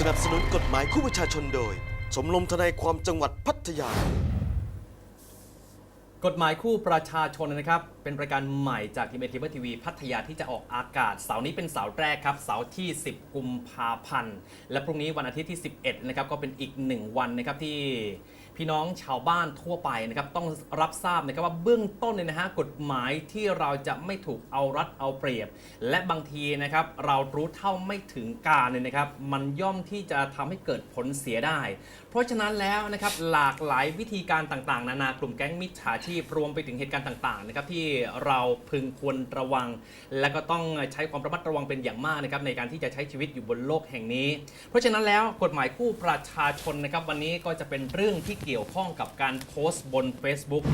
สนับสนุนกฎหมายคู่ประชาชนโดยชมรมทนายความจังหวัดพัทยากฎหมายคู่ประชาชนนะครับเป็นรายการใหม่จากทีมทีวีพัทยาที่จะออกอากาศเสาร์นี้เป็นเสาร์แรกครับเสาร์ที่10กุมภาพันธ์และพรุ่งนี้วันอาทิตย์ที่11นะครับก็เป็นอีก1วันนะครับที่พี่น้องชาวบ้านทั่วไปนะครับต้องรับทราบนะครับว่าเบื้องต้นเนี่ยนะฮะกฎหมายที่เราจะไม่ถูกเอารัดเอาเปรียบและบางทีนะครับเรารู้เท่าไม่ถึงการเนี่ยนะครับมันย่อมที่จะทำให้เกิดผลเสียได้เพราะฉะนั้นแล้วนะครับหลากหลายวิธีการต่างๆนานากลุ่มแก๊งมิจฉาชีพรวมไปถึงเหตุการณ์ต่างๆนะครับที่เราพึงควรระวังและก็ต้องใช้ความระมัดระวังเป็นอย่างมากนะครับในการที่จะใช้ชีวิตอยู่บนโลกแห่งนี้เพราะฉะนั้นแล้วกฎหมายคู่ประชาชนนะครับวันนี้ก็จะเป็นเรื่องที่เกี่ยวข้องกับการโพสต์บน Facebook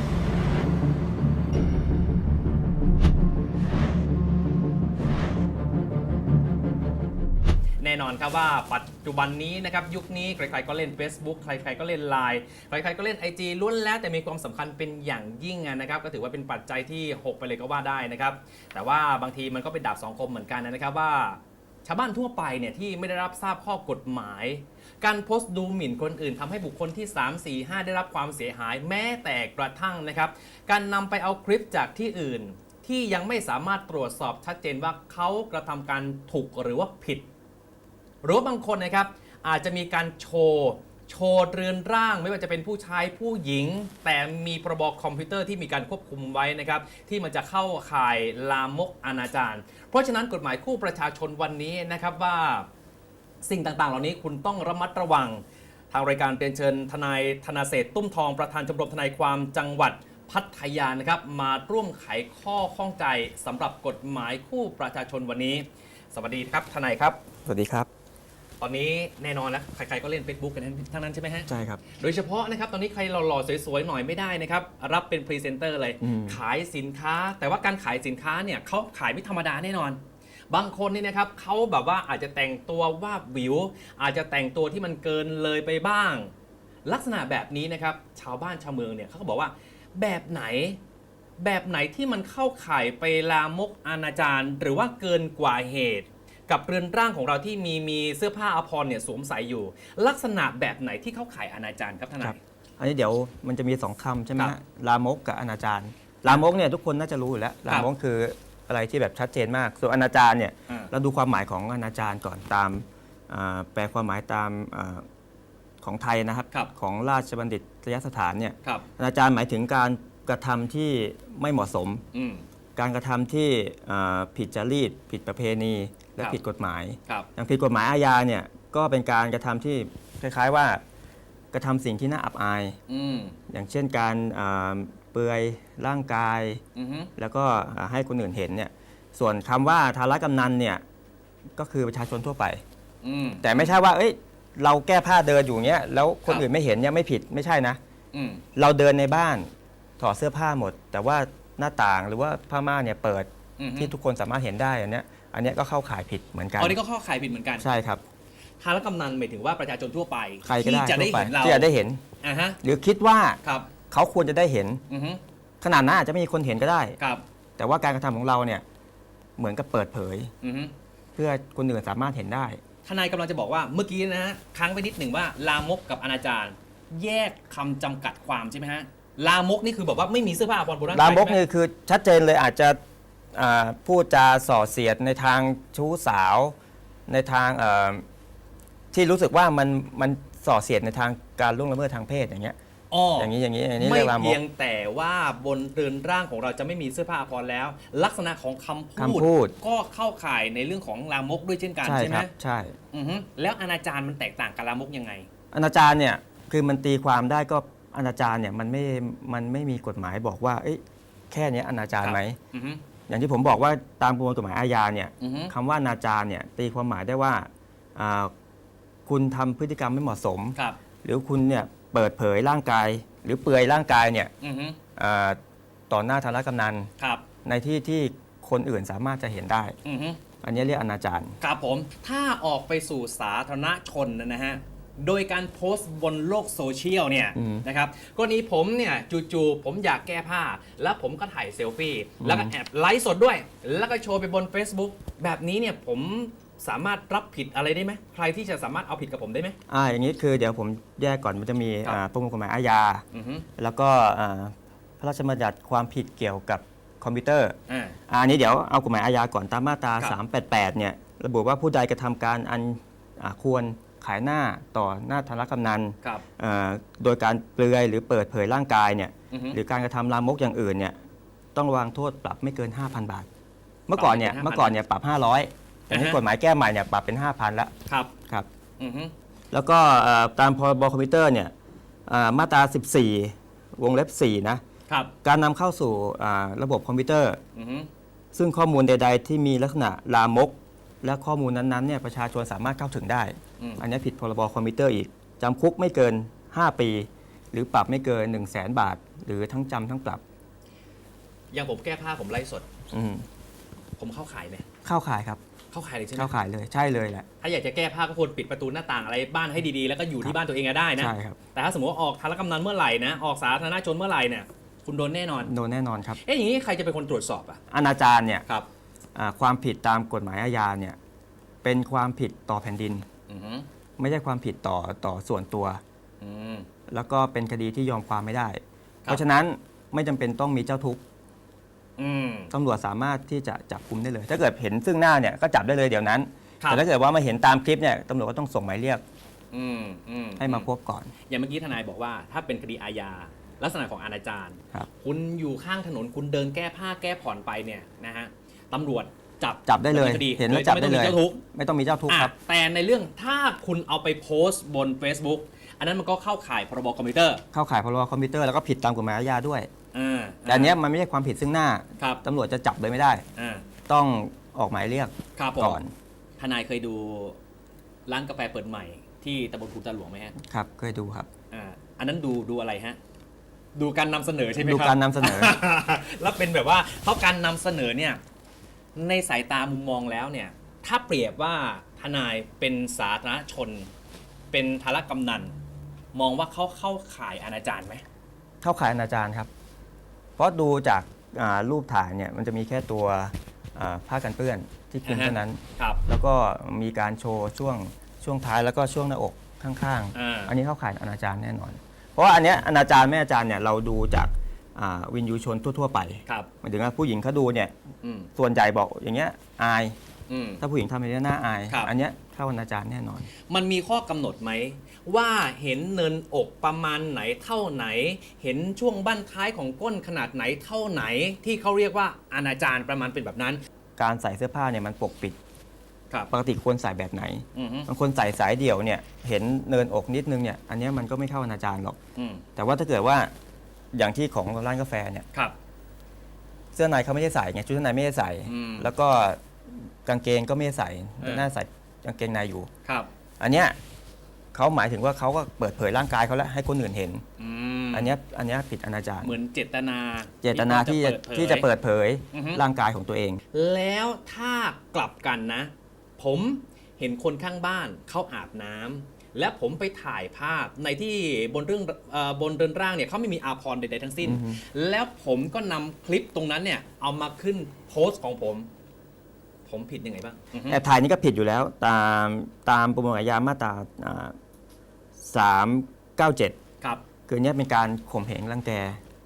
แน่นอนครับว่าปัจจุบันนี้นะครับยุคนี้ใครๆก็เล่น Facebook ใครๆก็เล่น LINE ใครๆก็เล่น IG ล้วนแล้วแต่มีความสำคัญเป็นอย่างยิ่งนะครับก็ถือว่าเป็นปัจจัยที่6ไปเลยก็ว่าได้นะครับแต่ว่าบางทีมันก็เป็นดาบสองคมเหมือนกันนะครับว่าชาวบ้านทั่วไปเนี่ยที่ไม่ได้รับทราบข้อกฎหมายการโพสต์ดูหมิ่นคนอื่นทำให้บุคคลที่3 4 5ได้รับความเสียหายแม้แต่กระทั่งนะครับการนำไปเอาคลิปจากที่อื่นที่ยังไม่สามารถตรวจสอบชัดเจนว่าเขากระทำการถูกหรือว่าผิดหรือบางคนนะครับอาจจะมีการโชว์เรือนร่างไม่ว่าจะเป็นผู้ชายผู้หญิงแต่มีพรบคอมพิวเตอร์ที่มีการควบคุมไว้นะครับที่มันจะเข้าข่ายลามกอนาจารเพราะฉะนั้นกฎหมายคู่ประชาชนวันนี้นะครับว่าสิ่งต่างๆเหล่านี้คุณต้องระมัดระวังทางรายการเรียนเชิญทนายธนาเศรษฐ์ตุ้มทองประธานชมรมทนายความจังหวัดพัทยานะครับมาร่วมไขข้อข้องใจสำหรับกฎหมายคู่ประชาชนวันนี้สวัสดีครับทนายครับสวัสดีครับตอนนี้แน่นอนแล้วใครๆก็เล่น Facebook กันทั้งนั้นใช่ไหมฮะใช่ครับโดยเฉพาะนะครับตอนนี้ใครหล่อๆสวยๆหน่อยไม่ได้นะครับรับเป็นพรีเซนเตอร์เลยขายสินค้าแต่ว่าการขายสินค้าเนี่ยเขาขายไม่ธรรมดาแน่นอนบางคนนี่นะครับเขาแบบว่าอาจจะแต่งตัววาบหวิวอาจจะแต่งตัวที่มันเกินเลยไปบ้างลักษณะแบบนี้นะครับชาวบ้านชาวเมืองเนี่ยเขาก็บอกว่าแบบไหนที่มันเข้าข่ายไปลามกอนาจารหรือว่าเกินกว่าเหตุกับเรือนร่างของเราที่มีเสื้อผ้าอาภรณ์เนี่ยสวมใส่อยู่ลักษณะแบบไหนที่เข้าข่ายอนาจารครับทนายอันนี้เดี๋ยวมันจะมี2คำใช่ไหมลามกกับอนาจารลามกเนี่ยทุกคนน่าจะรู้อยู่แล้วลามกคืออะไรที่แบบชัดเจนมากส่วนอนาจารเนี่ยเราดูความหมายของอนาจารก่อนตามแปลความหมายตามของไทยนะครับของราชบัณฑิตยสถานเนี่ยอนาจารหมายถึงการกระทำที่ไม่เหมาะสมการกระทำที่ผิดจริตผิดประเพณีและผิดกฎหมายอย่างผิดกฎหมายอาญาเนี่ยก็เป็นการกระทำที่คล้ายๆว่ากระทำสิ่งที่น่าอับอายอย่างเช่นการเปลือยร่างกายแล้วก็ให้คนอื่นเห็นเนี่ยส่วนคำว่าทาระกำนันเนี่ยก็คือประชาชนทั่วไปแต่ไม่ใช่ว่าเอ้ยเราแก้ผ้าเดินอยู่เนี้ยแล้วคนอื่นไม่เห็นเนี่ยไม่ผิดไม่ใช่นะเราเดินในบ้านถอดเสื้อผ้าหมดแต่ว่าหน้าต่างหรือว่าผ้าม่านเนี่ยเปิดที่ทุกคนสามารถเห็นได้อันนี้ก็เข้าข่ายผิดเหมือนกันอันนี้ก็เข้าข่ายผิดเหมือนกันใช่ครับทาระกำนันหมายถึงว่าประชาชนทั่วไปใครก็ได้ที่จะได้เห็นเราที่จะได้เห็นหรือคิดว่าเขาควรจะได้เห็นขนาดนั้นอาจจะไม่มีคนเห็นก็ได้แต่ว่าการกระทำของเราเนี่ยเหมือนกับเปิดเผยเพื่อคนอื่นสามารถเห็นได้ทนายกำลังจะบอกว่าเมื่อกี้นะฮะค้างไปนิดหนึ่งว่าลามกกับอนาจารแยกคำจำกัดความใช่ไหมฮะลามกนี่คือแบบว่าไม่มีเสื้อผ้าอาภรณ์บนร่างกายลามกนี่คือชัดเจนเลยอาจจะพูดจาส่อเสียดในทางชู้สาวในทางที่รู้สึกว่ามันส่อเสียดในทางการล่วงละเมิดทางเพศอย่างเงี้ยอย่างนี้ไม่เพียงแต่ว่าบนเรือนร่างของเราจะไม่มีเสื้อผ้าอาภรณ์แล้วลักษณะของคำพูดก็เข้าข่ายในเรื่องของลามกด้วยเช่นกันใช่ไหมใช่แล้วอนาจารมันแตกต่างกับลามกยังไงอนาจารเนี่ยคือมันตีความได้ก็อนาจารเนี่ยมันไม่มีกฎหมายบอกว่าแค่นี้อนาจารไหมอย่างที่ผมบอกว่าตามประมวลกฎหมายอาญาเนี่ยคำว่าอนาจารเนี่ยตีความหมายได้ว่าคุณทำพฤติกรรมไม่เหมาะสมหรือคุณเนี่ยเปิดเผยร่างกายหรือเปลือยร่างกายเนี่ยต่อหน้าทาระกำนันในที่คนอื่นสามารถจะเห็นได้อันนี้เรียกอนาจารครับผมถ้าออกไปสู่สาธารณชนนะฮะโดยการโพสต์บนโลกโซเชียลเนี่ยนะครับกรณีผมเนี่ยจู่ๆผมอยากแก้ผ้าแล้วผมก็ถ่ายเซลฟี่แล้วก็แอบไลฟ์สดด้วยแล้วก็โชว์ไปบน Facebook แบบนี้เนี่ยผม สามารถรับผิดอะไรได้ไหมใครที่จะสามารถเอาผิดกับผมได้ไหม อย่างนี้คือเดี๋ยวผมแยกก่อนมันจะมี ครับ ประมวลกฎหมายอาญา อือฮึ แล้วก็พระราชบัญญัติความผิดเกี่ยวกับคอมพิวเตอร์ อ่า อันนี้เดี๋ยวเอากฎหมายอาญาก่อนตามมาตรา ครับ 388เนี่ยระบุว่าผู้ใดกระทำการอันควรขายหน้าต่อหน้าธารกำนัน ครับ โดยการเปลือยหรือเปิดเผยร่างกายเนี่ย อือฮึ หรือการกระทำลามกอย่างอื่นเนี่ยต้องระวังโทษปรับไม่เกิน 5,000 บาท เมื่อก่อนเนี่ย ปรับไม่เกิน 5,000 เมื่อก่อนเนี่ยปรับ 500แต่นี้ อ่าฮะ กฎหมายแก้ใหม่เนี่ยปรับเป็น 5,000แล้ว ครับ ครับ อือฮึ แล้วก็ตามพรบคอมพิวเตอร์เนี่ยมาตรา 14 วงเล็บ 4 นะ ครับ การนำเข้าสู่ระบบคอมพิวเตอร์ อือฮึ ซึ่งข้อมูลใด ๆ ที่มีลักษณะลามก และข้อมูลนั้นๆเนี่ยประชาชนสามารถเข้าถึงได้ อืม อันนี้ผิดพรบคอมพิวเตอร์อีกจำคุกไม่เกิน 5 ปี หรือปรับไม่เกิน 100,000 บาท หรือทั้งจำทั้งปรับ อย่างผมแก้ผ้าผมไล่สด อืม ผมเข้าข่ายไหม เข้าข่ายครับ เข้าข่ายเลยใช่ไหม เข้าข่ายเลยใช่เลยแหละ ถ้าอยากจะแก้ผ้าก็ควรปิดประตูหน้าต่างอะไรบ้านให้ดีๆ แล้วก็อยู่ที่บ้านตัวเองก็ได้นะ ใช่ครับ แต่ถ้าสมมติว่าออกธารกำนันเมื่อไหร่นะ ออกสาธารณชนเมื่อไหร่เนี่ย คุณโดนแน่นอน โดนแน่นอนครับ อย่างนี้ใครจะเป็นคนตรวจสอบอ่ะ อนาจารเนี่ย ครับ ความผิดตามกฎหมายอาญาเนี่ยเป็นความผิดต่อแผ่นดิน อือฮึ ไม่ใช่ความผิดต่อส่วนตัว อืม แล้วก็เป็นคดีที่ยอมความไม่ได้ ครับ เพราะฉะนั้นไม่จำเป็นต้องมีเจ้าทุกข์ อืม ตำรวจสามารถที่จะจับกุมได้เลย ถ้าเกิดเห็นซึ่งหน้าเนี่ยก็จับได้เลยเดี๋ยวนั้น ครับ แต่ถ้าเกิดว่ามาเห็นตามคลิปเนี่ยตำรวจก็ต้องส่งหมายเรียก อืม ให้มาพบก่อน อย่างเมื่อกี้ทนายบอกว่าถ้าเป็นคดีอาญาลักษณะของอนาจาร ครับ คุณอยู่ข้างถนนคุณเดินแก้ผ้าแก้ผ่อนไปเนี่ยนะฮะตำรวจจับ ได้เลย ดำนินคดี เห็นแล้วจับได้เลย ไม่ต้องมีเจ้าทุกข์ ไม่ต้องมีเจ้าทุกข์ครับ แต่ในเรื่องถ้าคุณเอาไปโพสต์บน Facebook อันนั้นมันก็เข้าข่ายพรบคอมพิวเตอร์ เข้าข่ายพรบคอมพิวเตอร์แล้วก็ผิดตามกฎหมายอาญาด้วย อ่า แต่อันเนี้ยมันไม่ใช่ความผิดซึ่งหน้า ครับ ตำรวจจะจับเลยไม่ได้ อ่า ต้องออกหมายเรียก ครับผม ก่อน ทนายเคยดูร้านกาแฟเปิดใหม่ที่ตำบลภูตาหลวงไหมฮะ ครับเคยดูครับ อันนั้นดูอะไรฮะดูการนำเสนอใช่ไหมครับ ดูการนำเสนอ แล้วเป็นแบบว่าเพราะการนำเสนอเนี่ยในสายตามุมมองแล้วเนี่ยถ้าเปรียบว่าทนายเป็นสาธารณชน เป็นธารกำนัน มองว่าเขาเข้าข่ายอนาจารไหม เข้าข่ายอนาจารครับ เพราะดูจากรูปถ่ายเนี่ยมันจะมีแค่ตัวผ้ากันเปื้อนที่คลุม อ่าฮะ เท่านั้น ครับ แล้วก็มีการโชว์ช่วงท้ายแล้วก็ช่วงหน้าอกข้าง อ่า ๆ อันนี้เข้าข่ายอนาจารแน่นอน เพราะว่าอันเนี้ยอนาจารไม่อนาจารเนี่ยเราดูจากวินยูชนทั่วๆไป ครับ หมายถึงว่าผู้หญิงเขาดูเนี่ย อืม ส่วนใหญ่บอกอย่างเงี้ยอาย อืม ถ้าผู้หญิงทำอย่างนี้ยน่าอาย ครับ อันเนี้ยเข้าอนาจารแน่นอน มันมีข้อกำหนดไหมว่าเห็นเนินอกประมาณไหนเท่าไหน เห็นช่วงบั้นท้ายของก้นขนาดไหนเท่าไหน ที่เขาเรียกว่าอนาจารประมาณเป็นแบบนั้น การใส่เสื้อผ้าเนี่ยมันปกปิด ครับ ปกติควรใส่แบบไหน อืม บางคนใส่สายเดี่ยวเนี่ยเห็นเนินอกนิดนึงเนี่ยอันเนี้ยมันก็ไม่เข้าอนาจารหรอก อืม แต่ว่าถ้าเกิดว่าอย่างที่ของร้านกาแฟเนี่ย ครับ เสื้อในเขาไม่ได้ใส่ไงชุดชั้นในไม่ได้ใส่ อืม แล้วก็กางเกงก็ไม่ได้ใส่ เออ น่าใส่กางเกงในอยู่ ครับ อันเนี้ยเขาหมายถึงว่าเขาก็เปิดเผยร่างกายเขาแล้วให้คนอื่นเห็น อืม อันเนี้ยผิดอนาจาร เหมือนเจตนา เจตนาที่จะเปิดเผย อือฮึ ร่างกายของตัวเอง แล้วถ้ากลับกันนะ ผมเห็นคนข้างบ้านเขาอาบน้ำและผมไปถ่ายภาพในที่บนเรือนร่างเนี่ยเขาไม่มีอาภรณ์ใดๆทั้งสิ้น อือฮึ แล้วผมก็นำคลิปตรงนั้นเนี่ยเอามาขึ้นโพสต์ของผมผิดยังไงบ้างอือฮึ แอบถ่ายนี่ก็ผิดอยู่แล้วตามประมวลอาญามาตรา397 ครับ คือเนี้ยเป็นการข่มเหงรังแก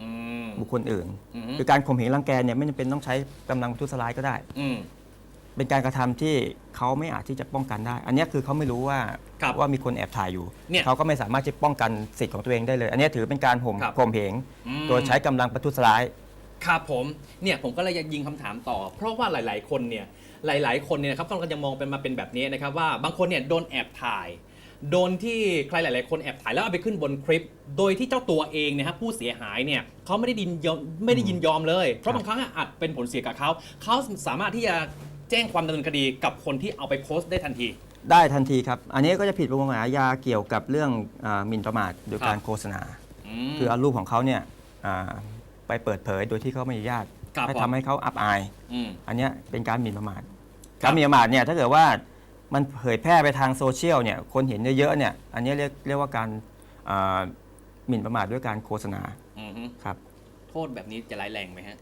อืม บุคคลอื่น อืม คือการข่มเหงรังแกเนี่ยไม่จำเป็นต้องใช้กำลังประทุษร้ายก็ได้ อืม เป็นการกระทำที่เขาไม่อาจที่จะป้องกันได้ อันเนี้ยคือเขาไม่รู้ว่า ครับ ว่ามีคนแอบถ่ายอยู่ เนี่ย เขาก็ไม่สามารถจะป้องกันสิทธิ์ของตัวเองได้เลย อันเนี้ยถือเป็นการ ครับ ข่มเหง อืม โดยใช้กำลังประทุษร้าย ครับผมก็เลยยิงคำถามต่อ เพราะว่าหลาย ๆ คนเนี่ยหลาย ๆ คนเนี่ยนะครับก็ยังมองเป็นแบบนี้นะครับว่าบางคนเนี่ยโดนแอบถ่าย โดนที่ใครหลาย ๆ คนแอบถ่ายแล้วเอาไปขึ้นบนคลิป โดยที่เจ้าตัวเองเนี่ยครับผู้เสียหายเนี่ยเขาไม่ได้ยินยอมเลย เพราะบางครั้งอาจเป็นผลเสียกับเขาสามารถที่จะแจ้งความดำเนินคดีกับคนที่เอาไปโพสต์ได้ทันที ได้ทันทีครับ อันนี้ก็จะผิดประมวลกฎหมายอาญาเกี่ยวกับเรื่องหมิ่นประมาทโดยการโฆษณา ม คือเอารูปของเขาเนี่ยไปเปิดเผยโดยที่เขาไม่อนุญาต ครับ ให้ ผม ทำให้เขาอับอาย อืม อันเนี้ยเป็นการหมิ่นประมาท ครับ การหมิ่นประมาทเนี่ยถ้าเกิดว่ามันเผยแพร่ไปทางโซเชียลเนี่ยคนเห็นเยอะๆเนี่ยอันเนี้ยเรียกว่าการหมิ่นประมาทด้วยการโฆษณา อืมฮึ ครับ โทษแบบนี้จะร้ายแรงไหมฮะ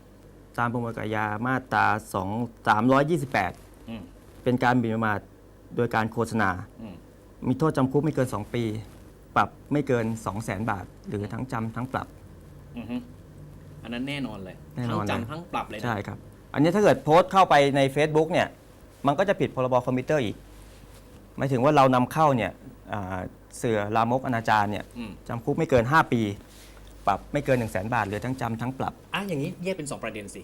ตามประมวลกฎหมายอาญามาตรา328 อืม เป็นการหมิ่นประมาท โดยการโฆษณา มีโทษจำคุกไม่เกิน 2 ปี ปรับไม่เกิน 200,000 บาท หรือทั้งจำทั้งปรับ อันนั้นแน่นอนเลย แน่น ทั้ อง นเลย จำทั้งปรับเลยนะ ใช่ครับ อันนี้ถ้าเกิดโพสต์เข้าไปใน Facebook เนี่ยมันก็จะผิดพรบคอมพิวเตอร์อีกหมายถึงว่าเรานำเข้าเนี่ยเสื่อลามกอนาจารเนี่ยจำคุกไม่เกิน 5 ปี ปรับไม่เกิน 100,000 บาทหรือทั้งจำทั้งปรับ อย่างนี้แยกเป็น 2 ประเด็นสิ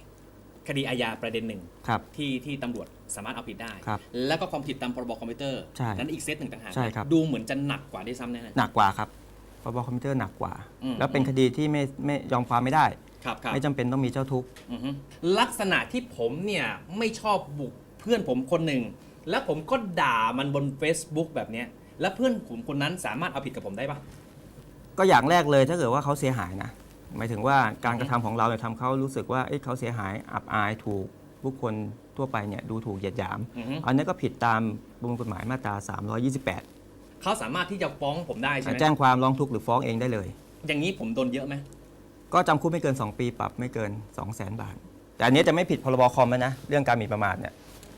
คดีอาญาประเด็นหนึ่ง ครับ ที่ตำรวจสามารถเอาผิดได้ ครับ แล้วก็ความผิดตามพรบคอมพิวเตอร์ ใช่ นั้นอีกเซตหนึ่งต่างหาก ใช่ครับ ดูเหมือนจะหนักกว่าด้วยซ้ำแน่ หนักกว่าครับพรบคอมพิวเตอร์หนักกว่า อืม แล้วเป็นคดีที่ไม่ยอมความไม่ได้ ครับครับ ไม่จำเป็นต้องมีเจ้าทุกข์ อือฮึลักษณะที่ผมเนี่ยไม่ชอบบุกเพื่อนผมคนหนึ่ง แล้วผมก็ด่ามันบน Facebook แบบเนี้ยแล้วเพื่อนผมคนนั้นสามารถเอาผิดกับผมได้ปะ ก็อย่างแรกเลยถ้าเกิดว่าเขาเสียหายนะหมายถึงว่าการกระทำของเราเนี่ยทำเขารู้สึกว่าเขาเสียหายอับอายถูกผู้คนทั่วไปเนี่ยดูถูกเหยียดหยาม อือฮึ อันนี้ก็ผิดตามประมวลกฎหมายมาตรา 328 เขาสามารถที่จะฟ้องผมได้ใช่ไหม แจ้งความร้องทุกข์หรือฟ้องเองได้เลย อย่างนี้ผมโดนเยอะไหม ก็จำคุกไม่เกิน 2 ปีปรับไม่เกิน 200,000 บาท แต่อันนี้จะไม่ผิดพรบคอมแล้วนะเรื่องการหมิ่นประมาทเนี่ย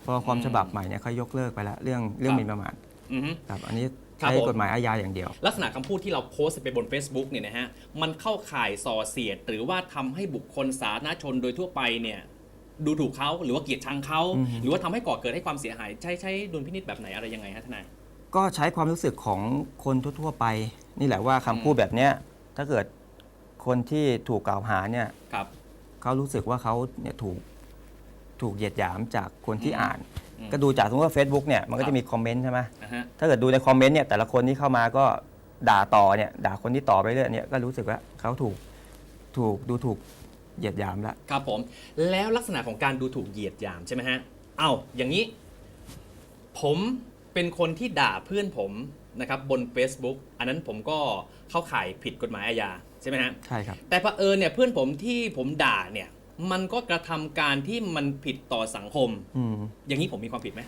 พรบคอมฉบับใหม่เนี่ยเขายกเลิกไปแล้วเรื่องหมิ่นประมาท อือฮึ ครับอันนี้ ครับ ใช้ ผม กฎหมายอาญาอย่างเดียว ลักษณะคำพูดที่เราโพสต์ไปบน Facebook เนี่ยนะฮะมันเข้าข่ายส่อเสียด หรือว่าทำให้บุคคลสาธารณชนโดยทั่วไปเนี่ยดูถูกเขาหรือว่าเกลียดชังเขา อือฮึ หรือว่าทำให้ก่อเกิดให้ความเสียหายใช้ดุลพินิจแบบไหนอะไรยังไงฮะทนาย ก็ใช้ความรู้สึกของคนทั่วๆไป นี่แหละว่าคำพูดแบบเนี้ยถ้าเกิดคนที่ถูกกล่าวหาเนี่ย ครับ เขารู้สึกว่าเขาเนี่ยถูกเหยียดหยามจากคนที่อ่าน อืม ก็ดูจากสมมติว่า Facebook เนี่ยมันก็ ครั จะ บ มีคอมเมนต์ใช่ไหม นะฮะ ถ้าเกิดดูในคอมเมนต์เนี่ยแต่ละคนที่เข้ามาก็ด่าต่อเนี่ยด่าคนที่ต่อไปเรื่อยเนี่ยก็รู้สึกว่าเขาถูกเหยียดหยามแล้ว ครับผมแล้วลักษณะของการดูถูกเหยียดหยามใช่ไหมฮะอย่างนี้ผมเป็นคนที่ด่าเพื่อนผมนะครับบน Facebook อันนั้นผมก็เข้าข่ายผิดกฎหมายอาญาใช่ไหมฮะ ใช่ครับ แต่เผอิญเนี่ยเพื่อนผมที่ผมด่าเนี่ยมันก็กระทำการที่มันผิดต่อสังคม อืม อย่างนี้ผมมีความผิดไหม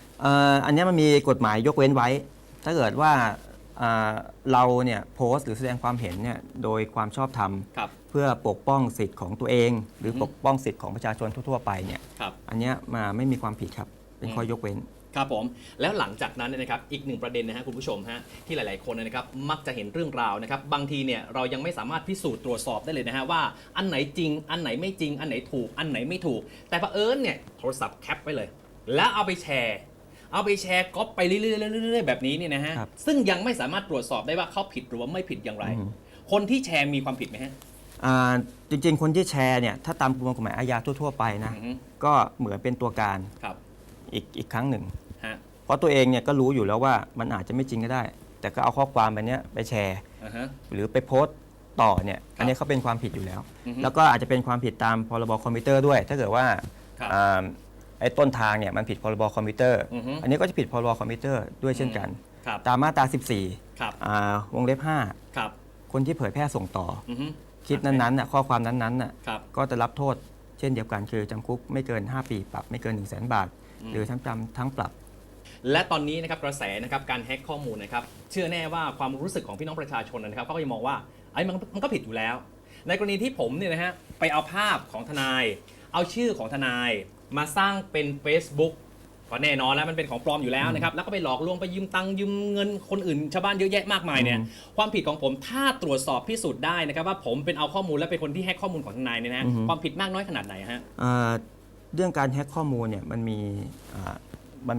อันเนี้ยมันมีกฎหมายยกเว้นไว้ ถ้าเกิดว่าเราเนี่ยโพสต์หรือแสดงความเห็นเนี่ยโดยความชอบธรรม ครับ เพื่อปกป้องสิทธิ์ของตัวเอง หรือ อืม ปกป้องสิทธิ์ของประชาชนทั่วๆไปเนี่ย ครับ อันเนี้ยมาไม่มีความผิดครับเป็นข้อยกเว้น ครับผมแล้วหลังจากนั้นเนยนะครับอีกหนึ่งประเด็นนะฮะคุณผู้ชมฮะที่หลายๆคนนะครับมักจะเห็นเรื่องราวนะครับบางทีเนี่ยเรายังไม่สามารถพิสูจน์ตรวจสอบได้เลยนะฮะว่าอันไหนจริง อันไหนไม่จริง อันไหนถูก อันไหนไม่ถูก แต่เผอิญเนี่ยโทรศัพท์แคปไว้เลย แล้วเอาไปแชร์ก๊อปไปเรื่อยๆแบบนี้เนี่ยนะฮะ ครับ ซึ่งยังไม่สามารถตรวจสอบได้ว่าเขาผิดหรือว่าไม่ผิดอย่างไร อืม คนที่แชร์มีความผิดไหมฮะ จริงๆ คนที่แชร์เนี่ยถ้าตามประมวลกฎหมายอาญาทั่วๆไปนะ อือฮึ ก็เหมือนเป็นตัวการ ครับ อีกครั้งหนึ่ง ฮะ เพราะตัวเองเนี่ยก็รู้อยู่แล้วว่ามันอาจจะไม่จริงก็ได้ แต่ก็เอาข้อความไปเนี้ยไปแชร์ อ่าฮะ หรือไปโพสต์ต่อเนี่ยอันนี้เขาเป็นความผิดอยู่แล้ว อือฮึ แล้วก็อาจจะเป็นความผิดตามพรบคอมพิวเตอร์ด้วย ถ้าเกิดว่า ครับ ไอ้ต้นทางเนี่ยมันผิดพรบคอมพิวเตอร์ อือฮึ อันนี้ก็จะผิดพรบคอมพิวเตอร์ด้วยเช่นกัน ครับ ตามมาตรา ครับ 14วงเล็บ ครับ 5 คนที่เผยแพร่ส่งต่อ อือฮึ คลิปนั้นๆน่ะข้อความนั้นๆน่ะ ครับ ก็จะรับโทษเช่นเดียวกันคือจำคุกไม่เกิน 5 ปีปรับไม่เกิน 100,000 บาท หรือทั้งจำทั้งปรับ และตอนนี้นะครับกระแสนะครับการแฮ็กข้อมูลนะครับเชื่อแน่ว่าความรู้สึกของพี่น้องประชาชนนะครับเขาก็จะมองว่าไอ้มันก็ผิดอยู่แล้ว ในกรณีที่ผมเนี่ยนะฮะไปเอาภาพของทนาย เอาชื่อของทนายมาสร้างเป็น Facebook ก็แน่นอนแล้วมันเป็นของปลอมอยู่แล้วนะครับแล้วก็ไปหลอกลวงไปยืมตังค์ยืมเงินคนอื่นชาวบ้านเยอะแยะมากมายเนี่ยความผิดของผมถ้าตรวจสอบพิสูจน์ได้นะครับว่าผมเป็นเอาข้อมูลและเป็นคนที่แฮ็กข้อมูลของทนายเนี่ยนะฮะ อือฮึ ความผิดมากน้อยขนาดไหนฮะ เรื่องการแฮ็กข้อมูลเนี่ยมัน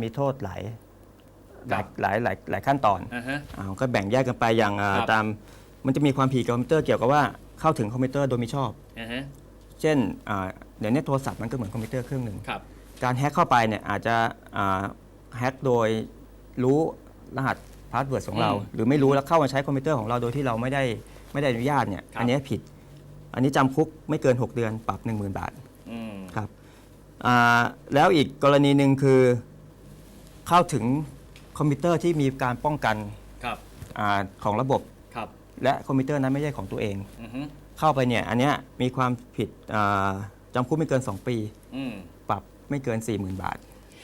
มีโทษหลายขั้นตอน อ่าฮะ ก็แบ่งแยกกันไปอย่างครับ ตามมันจะมีความผิดกับคอมพิวเตอร์เกี่ยวกับว่าเข้าถึงคอมพิวเตอร์โดยมิชอบ อ่าฮะ เช่นเดี๋ยวนี้โทรศัพท์มันก็เหมือนคอมพิวเตอร์เครื่องหนึ่ง ครับ การแฮ็กเข้าไปเนี่ยอาจจะแฮ็กโดยรู้รหัสพาสเวิร์ดของเรา หรือไม่รู้แล้วเข้ามาใช้คอมพิวเตอร์ของเราโดยที่เราไม่ได้อนุญาตเนี่ย ครับ อันนี้ผิด อันนี้จำคุกไม่เกิน 6 เดือนปรับ 10,000 บาท อืม ครับแล้วอีกกรณีหนึ่งคือเข้าถึงคอมพิวเตอร์ที่มีการป้องกัน ครับ ของระบบ ครับ และคอมพิวเตอร์นั้นไม่ใช่ของตัวเอง อือฮึ เข้าไปเนี่ยอันเนี้ยมีความผิดจำคุกไม่เกิน 2 ปี อืม ปรับไม่เกิน 40,000 บาท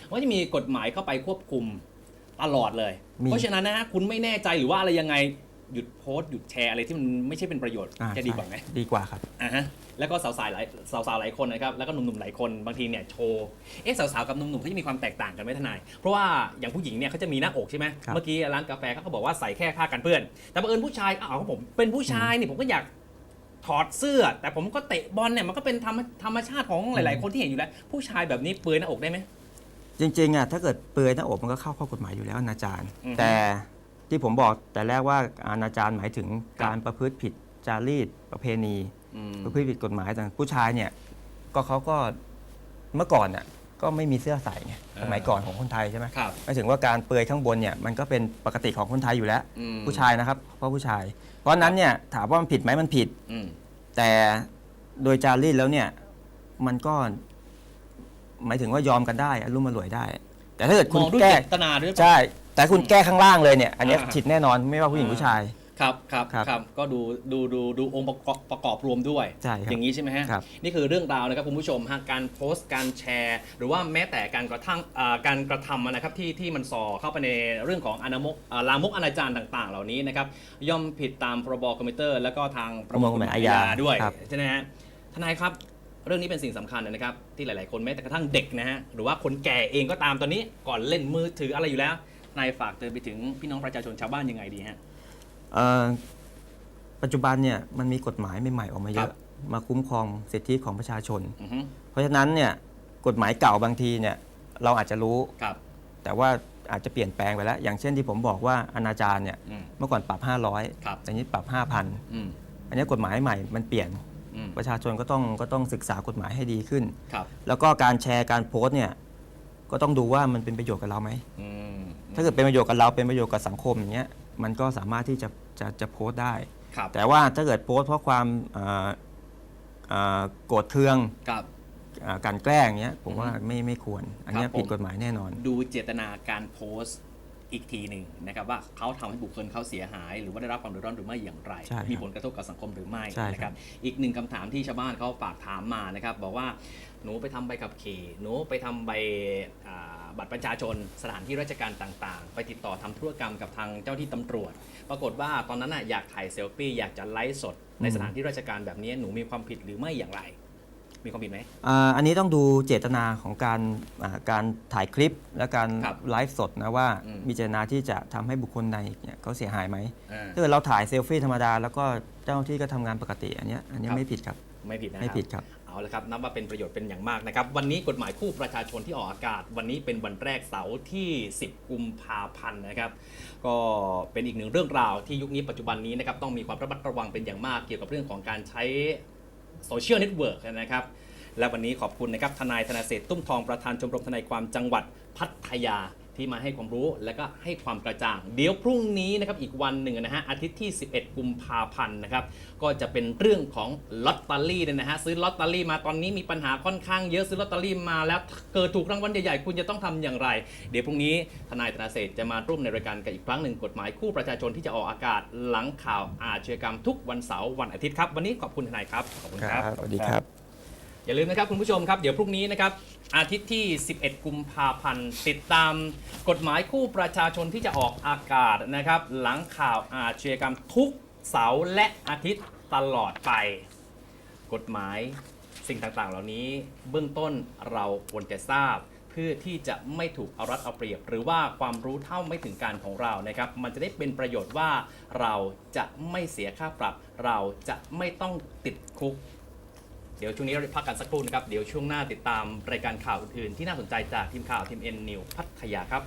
ว่าจะมีกฎหมายเข้าไปควบคุมตลอดเลย มี เพราะฉะนั้นนะฮะคุณไม่แน่ใจหรือว่าอะไรยังไง หยุดโพสต์หยุดแชร์อะไรที่มันไม่ใช่เป็นประโยชน์จะดีกว่าไหม ดีกว่าครับ ฮะแล้วก็สาวๆหลายคนนะครับแล้วก็หนุ่มๆหลายคนบางทีเนี่ยโชว์สาวๆกับหนุ่มๆเขาจะมีความแตกต่างกันไหมทนายเพราะว่าอย่างผู้หญิงเนี่ยเขาจะมีหน้าอกใช่ไหม ครับ เมื่อกี้ร้านกาแฟเขาก็บอกว่าใส่แค่ผ้ากันเปื้อนแต่บังเอิญผู้ชายผมเป็นผู้ชายนี่ผมก็อยากถอดเสื้อ แต่ผมก็เตะบอลเนี่ยมันก็เป็นธรรมชาติของหลายๆคนที่เห็นอยู่แล้วผู้ชายแบบนี้เปลือยหน้าอกได้ไหม จริงๆอ่ะถ้าเกิดเปลือยหน้าอกมันก็เข้าข้อกฎหมายอยู่แล้วอนาจาร อือฮึ แต่ที่ผมบอกแต่แรกว่าอนาจารหมายถึงการประพฤติผิดจารีตประเพณี ประพฤติผิดกฎหมายแต่ผู้ชายเนี่ยก็เขาก็เมื่อก่อนน่ะก็ไม่มีเสื้อใส่ไงสมัยก่อนของคนไทยใช่ไหม ครับ หมายถึงว่าการเปลือยข้างบนเนี่ยมันก็เป็นปกติของคนไทยอยู่แล้ว ผู้ชายนะครับเพราะผู้ชาย เพราะฉะนั้นเนี่ยถามว่ามันผิดไหมมันผิด แต่โดยจารีตแล้วเนี่ยมันก็หมายถึงว่ายอมกันได้อรุ่มอร่วยได้ แต่ถ้าเกิด ม คุณ องด้วย แก้ เจตนาด้วย ใช่ แต่คุณแก้ข้างล่างเลยเนี่ยอันเนี้ยผิดแน่นอนไม่ว่าผู้หญิงผู้ชาย ครับก็ดูองค์ประกอบรวมด้วย ใช่ครับ อย่างนี้ใช่ไหมฮะ ครับ นี่คือเรื่องราวนะครับคุณผู้ชมการโพสต์การแชร์ หรือว่าแม้แต่การกระทำนะครับที่มันส่อเข้าไปในเรื่องของลามกอนาจารต่างๆ เหล่านี้นะครับย่อมผิดตามพรบคอมพิวเตอร์แล้วก็ทางประมวลกฎหมายอาญาด้วย ครับ ใช่ไหมฮะทนายครับเรื่องนี้เป็นสิ่งสำคัญนะครับที่หลายๆคนแม้แต่กระทั่งเด็กนะฮะหรือว่าคนแก่เองก็ตามตอนนี้ก่อนเล่นมือถืออะไรอยู่แล้วนายฝากเตือนไปถึงพี่น้องประชาชนชาวบ้านยังไงดีฮะ ปัจจุบันเนี่ยมันมีกฎหมายใหม่ๆออกมาเย ครั อะ บ มาคุ้มครองสิทธิของประชาชน อือฮึ เพราะฉะนั้นเนี่ยกฎหมายเก่าบางทีเนี่ยเราอาจจะรู้ ครับ แต่ว่าอาจจะเปลี่ยนแปลงไปแล้ว อย่างเช่นที่ผมบอกว่าอนาจารเนี่ย อืม เมื่อก่อนปรับ ครับ 500แต่นี้ปรับ 5,000 อืม อันนี้กฎหมายใหม่มันเปลี่ยน อืม ประชาชนก็ต้องศึกษากฎหมายให้ดีขึ้น ครับ แล้วก็การแชร์การโพสต์เนี่ยก็ต้องดูว่ามันเป็นประโยชน์กับเราไหม อืม ถ้าเกิดเป็นประโยชน์กับเราเป็นประโยชน์กับสังคมอย่างเงี้ยมันก็สามารถที่จะโพสต์ได้ ครับ แต่ว่าถ้าเกิดโพสต์เพราะความโกรธเคือง ครับ กลั่นแกล้งอย่างเงี้ยผมว่าไม่ควร อันเนี้ย ครับผม ผิดกฎหมายแน่นอน ดูเจตนาการโพสต์อีกทีหนึ่งนะครับว่าเขาทำให้บุคคลเขาเสียหาย หรือว่าได้รับความเดือดร้อนหรือไม่อย่างไร ใช่ครับ มีผลกระทบกับสังคมหรือไม่ ใช่ครับ นะครับอีกหนึ่งคำถามที่ชาวบ้านเขาฝากถามมานะครับบอกว่าหนูไปทำใบขับขี่หนูไปทำใบบัตรประชาชนสถานที่ราชการต่างๆ ไปติดต่อทำธุรกรรมกับทางเจ้าที่ตำรวจ ปรากฏว่าตอนนั้นน่ะอยากถ่ายเซลฟี่อยากจะไลฟ์สดในสถานที่ราชการแบบนี้หนูมีความผิดหรือไม่อย่างไร มีความผิดไหม อันนี้ต้องดูเจตนาของการถ่ายคลิปและการ ครับ ไลฟ์สดนะว่า อืม มีเจตนาที่จะทำให้บุคคลในเนี่ยเขาเสียหายไหม อ่า ถ้าเกิดเราถ่ายเซลฟี่ธรรมดาแล้วก็เจ้าหน้าที่ก็ทำงานปกติอันเนี้ย ครับ ไม่ผิดครับ ไม่ผิดนะ ไม่ผิดครับ เอาละครับนับว่าเป็นประโยชน์เป็นอย่างมากนะครับวันนี้กฎหมายคู่ประชาชนที่ออกอากาศ วันนี้เป็นวันแรกเสาร์ที่ 10 กุมภาพันธ์นะครับก็เป็นอีกหนึ่งเรื่องราวที่ยุคนี้ปัจจุบันนี้นะครับต้องมีความระมัดระวังเป็นอย่างมากเกี่ยวกับเรื่องของการใช้โซเชียลเน็ตเวิร์กนะครับและวันนี้ขอบคุณนะครับทนายธนาเศรษฐ์ตุ้มทองประธานชมรมทนายความจังหวัดพัทยาที่มาให้ความรู้และก็ให้ความกระจ่างเดี๋ยวพรุ่งนี้นะครับอีกวันหนึ่งนะฮะอาทิตย์ที่ 11 กุมภาพันธ์นะครับก็จะเป็นเรื่องของลอตเตอรี่เนี่ยนะฮะซื้อลอตเตอรี่มาตอนนี้มีปัญหาค่อนข้างเยอะซื้อลอตเตอรี่มาแล้วเกิดถูกรางวัลใหญ่ๆคุณจะต้องทำอย่างไร เดี๋ยวพรุ่งนี้ทนายธนาเศรษฐ์จะมาร่วมในรายการกันอีกครั้งหนึ่งกฎหมายคู่ประชาชนที่จะออกอากาศหลังข่าวอาชญากรรมทุกวันเสาร์วันอาทิตย์ครับวันนี้ขอบคุณทนายครับขอบคุณครับ สวัสดีครับ อย่าลืมนะครับคุณผู้ชมครับเดี๋ยวพรุ่งนี้นะครับอาทิตย์ที่ 11 กุมภาพันธ์ติดตามกฎหมายคู่ประชาชนที่จะออกอากาศนะครับหลังข่าวอาชญากรรมทุกเสาร์และอาทิตย์ตลอดไป กฎหมายสิ่งต่างๆ เหล่านี้เบื้องต้นเราควรจะทราบ เพื่อที่จะไม่ถูกเอารัดเอาเปรียบ หรือว่าความรู้เท่าไม่ถึงการของเรานะครับมันจะได้เป็นประโยชน์ว่าเราจะไม่เสียค่าปรับ เราจะไม่ต้องติดคุก เดี๋ยวช่วงนี้เราพักกันสักครู่นะครับ เดี๋ยวช่วงหน้าติดตามรายการข่าวอื่นๆที่น่าสนใจจากทีมข่าวทีม N News พัทยาครับ